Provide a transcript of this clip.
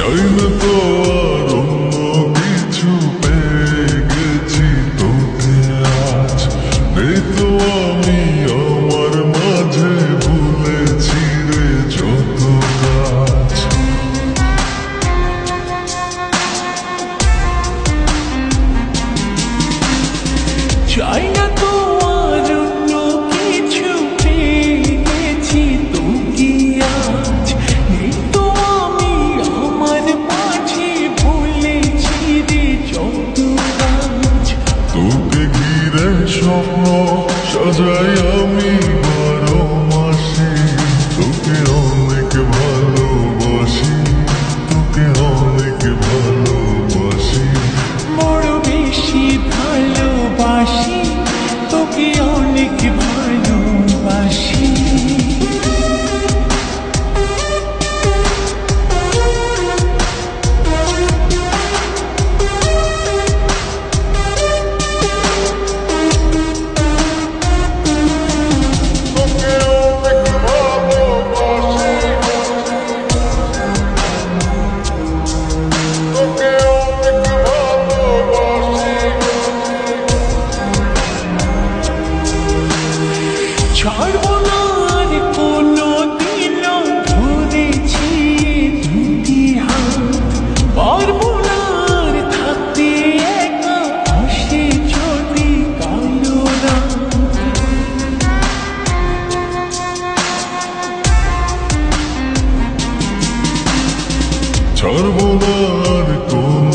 চাই না তো আর অন্য কিছু, পেয়ে গেছি তোকে আজ। নেই তো আমি আমার মাঝে, ভুলেছি রে যত কাজ। চাই না তো আর অন্য কিছু, পেয়ে গেছি তোকে আজ। নেই তো আমি আমার মাঝে, ভুলেছি রে যত কাজ। তোকে ঘিরে স্বপ্ন সাজাই আমি 12 মাসে, তোকে অনেক ভালোবাসি, তোকে অনেক ভালোবাসি। বড় বেশি ভালোবাসি, তোকে অনেক ভালোবাসি। তোকে অনেক ভালোবাসি, তোকে অনেক ভালোবাসি। ছাড়বো না আর কোনো দিনও, ধরেছি দুটি হাত। পারবো না আর থাকতে একা, আসে যদি কালো রাত। ছাড়বো না আর কোনো